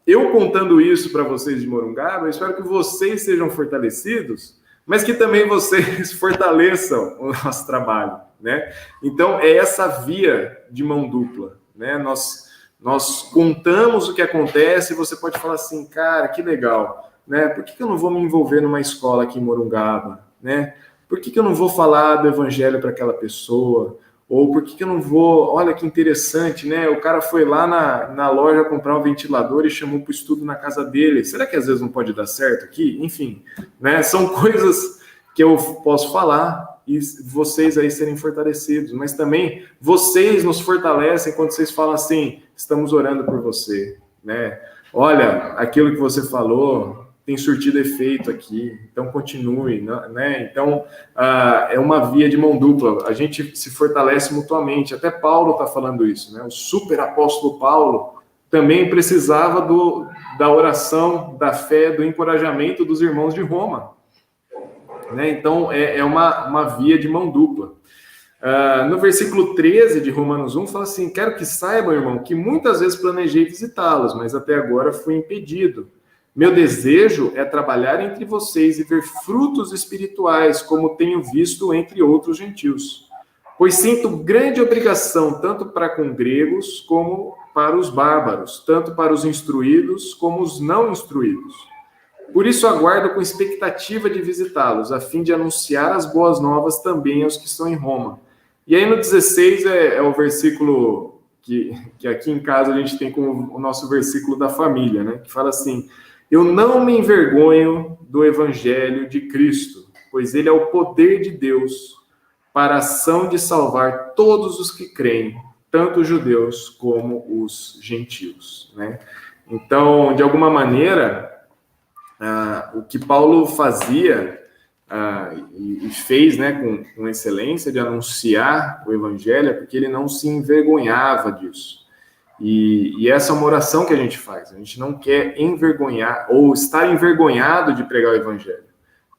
eu contando isso para vocês de Morungaba, eu espero que vocês sejam fortalecidos, mas que também vocês fortaleçam o nosso trabalho, né? Então, é essa via de mão dupla, né? Nós contamos o que acontece e você pode falar assim, cara, que legal, né? Por que eu não vou me envolver numa escola aqui em Morungaba, né? Por que eu não vou falar do evangelho para aquela pessoa? Ou por que eu não vou... Olha que interessante, né? O cara foi lá na loja comprar um ventilador e chamou para o estudo na casa dele. Será que às vezes não pode dar certo aqui? Enfim, né? São coisas que eu posso falar e vocês aí serem fortalecidos, mas também vocês nos fortalecem quando vocês falam assim, estamos orando por você, né? Olha, aquilo que você falou, tem surtido efeito aqui, então continue, né? Então, é uma via de mão dupla, a gente se fortalece mutuamente, até Paulo está falando isso, né? O super apóstolo Paulo também precisava da oração, da fé, do encorajamento dos irmãos de Roma, né? Então, é uma via de mão dupla. No versículo 13 de Romanos 1, fala assim: quero que saibam, irmão, que muitas vezes planejei visitá-los, mas até agora fui impedido. Meu desejo é trabalhar entre vocês e ver frutos espirituais, como tenho visto entre outros gentios. Pois sinto grande obrigação, tanto para com gregos como para os bárbaros, tanto para os instruídos como os não instruídos. Por isso aguardo com expectativa de visitá-los, a fim de anunciar as boas novas também aos que estão em Roma. E aí no 16 é o versículo que aqui em casa a gente tem como o nosso versículo da família, né? Que fala assim: eu não me envergonho do evangelho de Cristo, pois ele é o poder de Deus para a ação de salvar todos os que creem, tanto os judeus como os gentios, né? Então, de alguma maneira, o que Paulo fazia e fez, né, com excelência, de anunciar o evangelho, porque ele não se envergonhava disso. E essa é uma oração que a gente faz. A gente não quer envergonhar ou estar envergonhado de pregar o evangelho,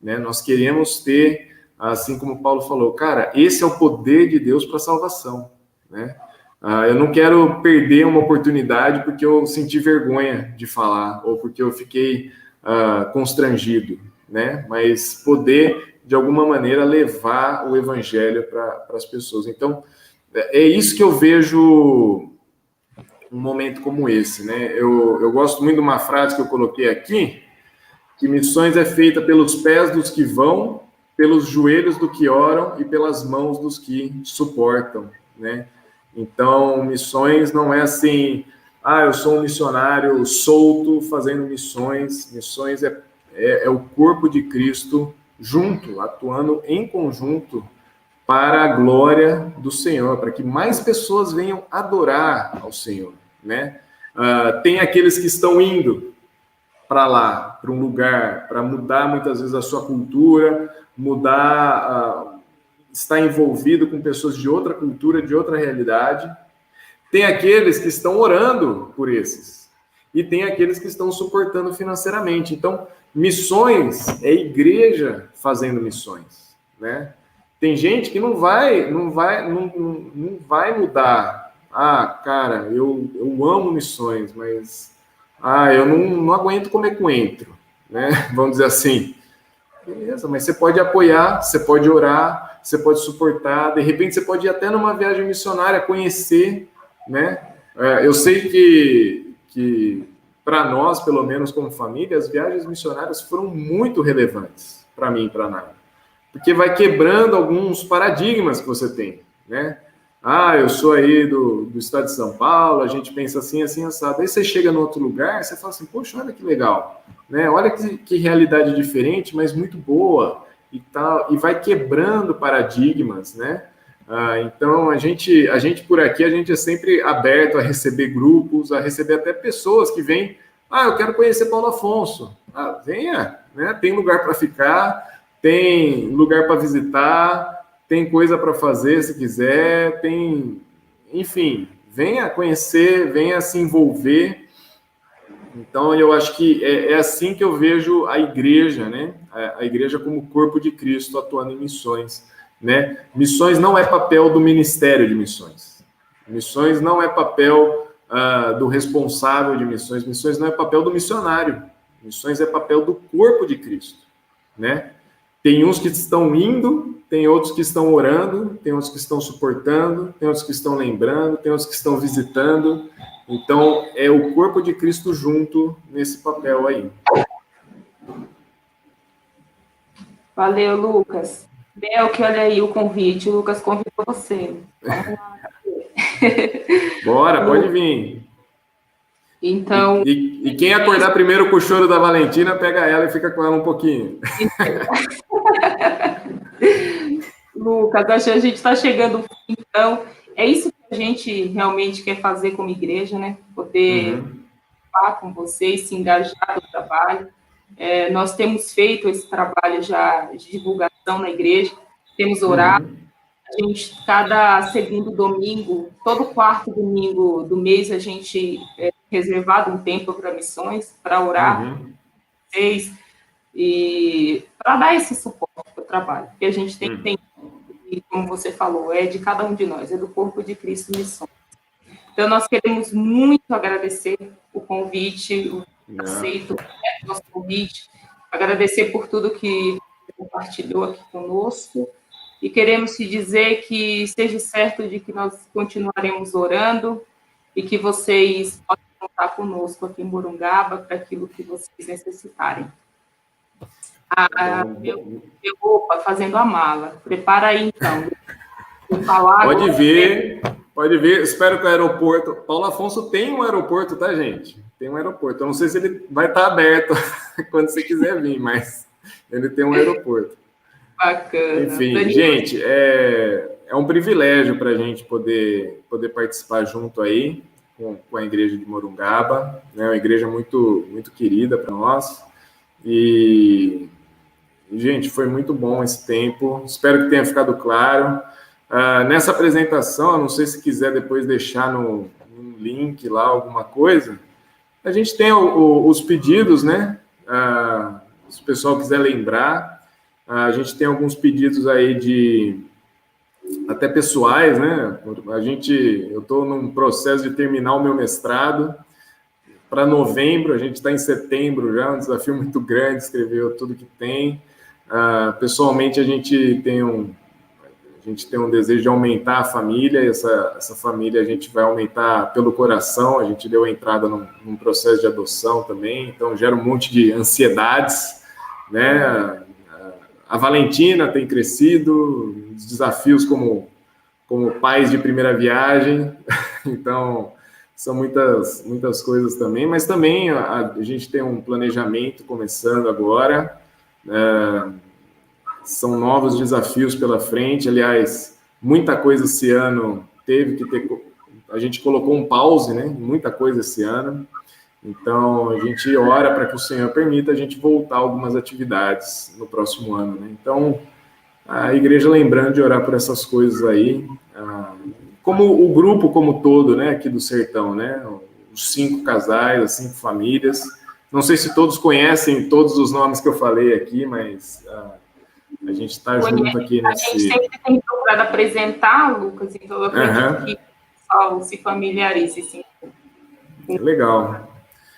né? Nós queremos ter, assim como Paulo falou, cara, esse é o poder de Deus para a salvação, né? Eu não quero perder uma oportunidade porque eu senti vergonha de falar ou porque eu fiquei constrangido, né? Mas poder, de alguma maneira, levar o evangelho para as pessoas. Então, é isso que eu vejo um momento como esse, né? Eu gosto muito de uma frase que eu coloquei aqui, que missões é feita pelos pés dos que vão, pelos joelhos do que oram e pelas mãos dos que suportam, né? Então, missões não é assim, eu sou um missionário solto fazendo missões. Missões é o corpo de Cristo junto, atuando em conjunto para a glória do Senhor, para que mais pessoas venham adorar ao Senhor, né? Tem aqueles que estão indo para lá, para um lugar, para mudar muitas vezes a sua cultura, estar envolvido com pessoas de outra cultura, de outra realidade. Tem aqueles que estão orando por esses, e tem aqueles que estão suportando financeiramente. Então, missões é igreja fazendo missões, né? Tem gente que não vai mudar. Cara, eu amo missões, mas eu não aguento comer coentro, né? Vamos dizer assim. Beleza, mas você pode apoiar, você pode orar, você pode suportar, de repente você pode ir até numa viagem missionária, conhecer, né? Eu sei que para nós, pelo menos como família, as viagens missionárias foram muito relevantes para mim e para a Nara, porque vai quebrando alguns paradigmas que você tem, né? Eu sou aí do estado de São Paulo, a gente pensa assim, assim, assado. Aí você chega em outro lugar, você fala assim, poxa, olha que legal, né? Olha que realidade diferente, mas muito boa e tal, e vai quebrando paradigmas, né? Então, a gente por aqui, a gente é sempre aberto a receber grupos, a receber até pessoas que vêm, eu quero conhecer Paulo Afonso. Venha, né? Tem lugar para ficar, tem lugar para visitar, tem coisa para fazer se quiser, enfim, venha conhecer, venha se envolver. Então, eu acho que é assim que eu vejo a igreja, né? A igreja como corpo de Cristo atuando em missões, né? Missões não é papel do Ministério de Missões. Missões não é papel do responsável de missões. Missões não é papel do missionário. Missões é papel do corpo de Cristo, né? Tem uns que estão indo, tem outros que estão orando, tem outros que estão suportando, tem outros que estão lembrando, tem outros que estão visitando. Então, é o corpo de Cristo junto nesse papel aí. Valeu, Lucas. Bel, que olha aí o convite, o Lucas convidou você. Bora, pode vir. Então... E quem acordar primeiro com o choro da Valentina, pega ela e fica com ela um pouquinho. Lucas, acho que a gente está chegando ao fim, então, é isso que a gente realmente quer fazer como igreja, né? Poder falar com vocês, se engajar no trabalho. Nós temos feito esse trabalho já de divulgação na igreja, temos orado. A gente, cada segundo domingo, todo quarto domingo do mês, a gente reservado um tempo para missões, para orar com vocês e para dar esse suporte para o trabalho. Porque a gente tem que ter, e como você falou, é de cada um de nós, é do corpo de Cristo Missões. Então, nós queremos muito agradecer o convite, o aceito o nosso convite, agradecer por tudo que você compartilhou aqui conosco, e queremos te dizer que esteja certo de que nós continuaremos orando e que vocês podem contar conosco aqui em Morungaba para aquilo que vocês necessitarem. Opa, fazendo a mala. Prepara aí, então. Pode ver. Espero que o aeroporto... Paulo Afonso tem um aeroporto, tá, gente? Tem um aeroporto. Eu não sei se ele vai estar aberto quando você quiser vir, mas ele tem um aeroporto. Bacana. Enfim, gente, é um privilégio para a gente poder participar junto aí com a igreja de Morungaba, né? Uma igreja muito, muito querida para nós. E, gente, foi muito bom esse tempo. Espero que tenha ficado claro. Nessa apresentação, eu não sei se quiser depois deixar no link lá alguma coisa, a gente tem os pedidos, né? Se o pessoal quiser lembrar, a gente tem alguns pedidos aí até pessoais, né? Eu estou num processo de terminar o meu mestrado para novembro, a gente está em setembro já, um desafio muito grande, escrever tudo que tem. Pessoalmente, a gente tem um desejo de aumentar a família, e essa família a gente vai aumentar pelo coração, a gente deu entrada num processo de adoção também, então gera um monte de ansiedades, né? A Valentina tem crescido, os desafios como pais de primeira viagem, então são muitas coisas também, mas também a gente tem um planejamento começando agora, são novos desafios pela frente. Aliás, muita coisa esse ano a gente colocou um pause, né? Muita coisa esse ano. Então, a gente ora para que o Senhor permita a gente voltar a algumas atividades no próximo ano, né? Então, a igreja lembrando de orar por essas coisas aí, como o grupo como todo, né? Aqui do Sertão, né? Os 5 casais, as 5 famílias. Não sei se todos conhecem todos os nomes que eu falei aqui, mas... a gente está junto aqui nesse... A gente sempre tem procurado apresentar, Lucas, então eu acredito que o pessoal se familiarize, sim. Legal.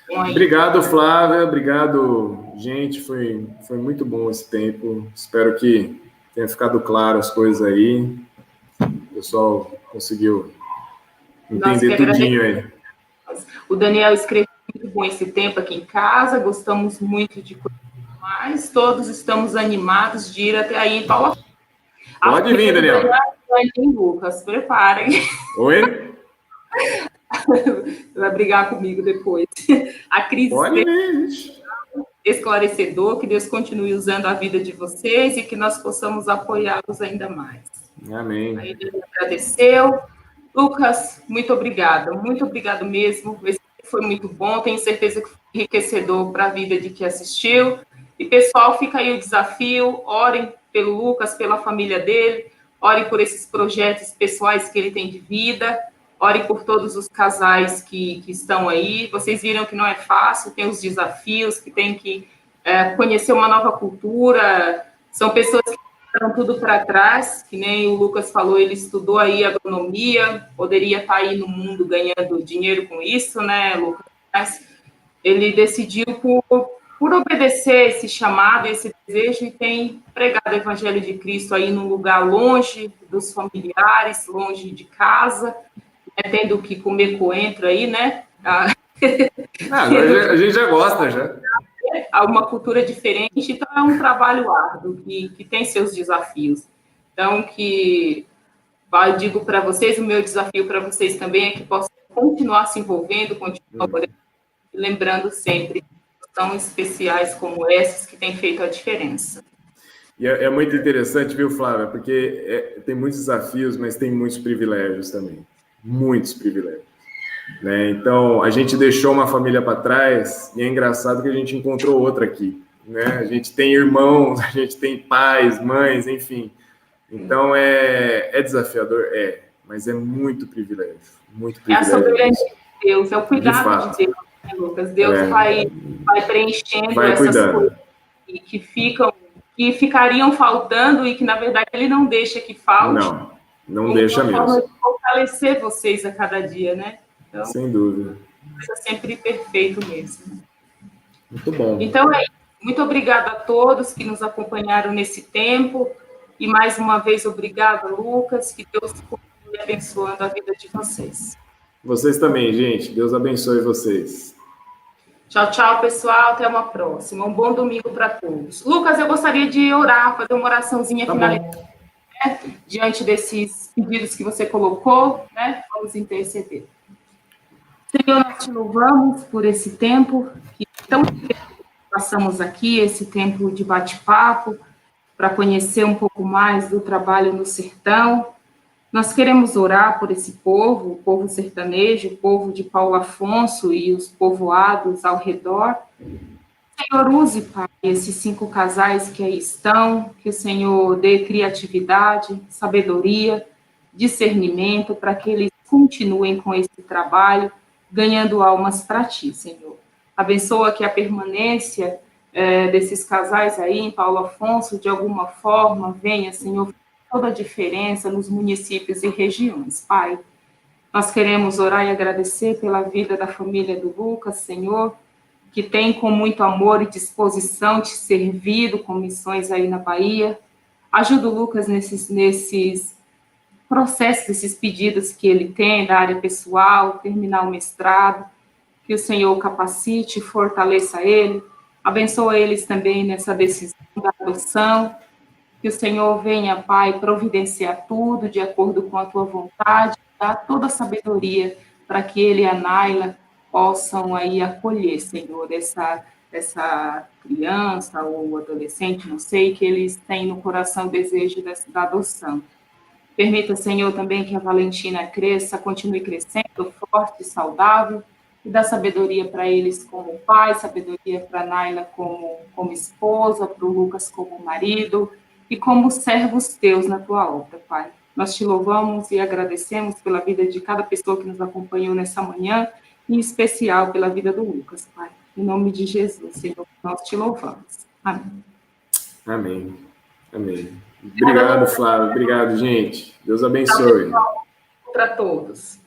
Obrigado, Flávia. Obrigado, gente. Foi muito bom esse tempo. Espero que tenha ficado claro as coisas aí. O pessoal conseguiu entender tudinho aí. O Daniel escreveu muito bom esse tempo aqui em casa. Gostamos muito de mas todos estamos animados de ir até aí em Paulo. Pode vir, Daniel. Lucas, preparem. Oi? Vai brigar comigo depois. A Cris esclarecedor, que Deus continue usando a vida de vocês e que nós possamos apoiá-los ainda mais. Amém. Aí Deus agradeceu. Lucas, muito obrigado mesmo. Esse foi muito bom, tenho certeza que foi enriquecedor para a vida de quem assistiu. E, pessoal, fica aí o desafio, orem pelo Lucas, pela família dele, orem por esses projetos pessoais que ele tem de vida, orem por todos os casais que estão aí. Vocês viram que não é fácil, tem os desafios, que tem que conhecer uma nova cultura, são pessoas que deixaram tudo para trás, que nem o Lucas falou, ele estudou aí agronomia, poderia estar aí no mundo ganhando dinheiro com isso, né, Lucas? Mas ele decidiu por obedecer esse chamado, esse desejo, e tem pregado o Evangelho de Cristo aí num lugar longe dos familiares, longe de casa, tendo que comer coentro aí, né? A gente já gosta, já. Uma cultura diferente, então é um trabalho árduo, que tem seus desafios. Então, eu digo para vocês, o meu desafio para vocês também é que possam continuar se envolvendo, continuar lembrando sempre tão especiais como esses que têm feito a diferença. E é muito interessante, viu, Flávia? Porque tem muitos desafios, mas tem muitos privilégios também. Muitos privilégios. Né? Então, a gente deixou uma família para trás e é engraçado que a gente encontrou outra aqui. né? A gente tem irmãos, a gente tem pais, mães, enfim. Então é desafiador, mas é muito privilégio, muito É a privilégio. soberania de Deus, é o cuidado de Deus, né, Lucas? Deus vai preenchendo vai essas cuidando. coisas que ficariam faltando e que, na verdade, Ele não deixa que falte. Não deixa mesmo. Uma forma de fortalecer vocês a cada dia, né? Então, sem dúvida. É sempre perfeito mesmo. Muito bom. Então é isso. Muito obrigada a todos que nos acompanharam nesse tempo. E mais uma vez, obrigada, Lucas. Que Deus continue abençoando a vida de vocês. Vocês também, gente. Deus abençoe vocês. Tchau, tchau, pessoal. Até uma próxima. Um bom domingo para todos. Lucas, eu gostaria de orar, fazer uma oraçãozinha finalizada, né? Diante desses pedidos que você colocou, né? Vamos interceder. Senhor, nós te louvamos por esse tempo que tão passamos aqui, esse tempo de bate-papo, para conhecer um pouco mais do trabalho no sertão. Nós queremos orar por esse povo, o povo sertanejo, o povo de Paulo Afonso e os povoados ao redor. Senhor, use, Pai, esses 5 casais que aí estão, que o Senhor dê criatividade, sabedoria, discernimento, para que eles continuem com esse trabalho, ganhando almas para Ti, Senhor. Abençoa que a permanência desses casais aí em Paulo Afonso, de alguma forma, venha, Senhor, toda a diferença nos municípios e regiões, Pai. Nós queremos orar e agradecer pela vida da família do Lucas, Senhor, que tem com muito amor e disposição te servido com missões aí na Bahia. Ajuda o Lucas nesses processos, esses pedidos que ele tem da área pessoal, terminar o mestrado, que o Senhor o capacite, fortaleça ele, abençoa eles também nessa decisão da adoção, que o Senhor venha, Pai, providenciar tudo de acordo com a tua vontade, dar toda a sabedoria para que ele e a Naila possam aí acolher, Senhor, essa criança ou adolescente, não sei, que eles têm no coração o desejo da adoção. Permita, Senhor, também que a Valentina cresça, continue crescendo, forte e saudável, e dá sabedoria para eles como pai, sabedoria para a Naila como esposa, para o Lucas como marido, e como servos teus na tua obra, Pai. Nós te louvamos e agradecemos pela vida de cada pessoa que nos acompanhou nessa manhã, em especial pela vida do Lucas, Pai. Em nome de Jesus, Senhor, nós te louvamos. Amém. Amém. Amém. Obrigado, Flávio. Obrigado, gente. Deus abençoe. Para todos.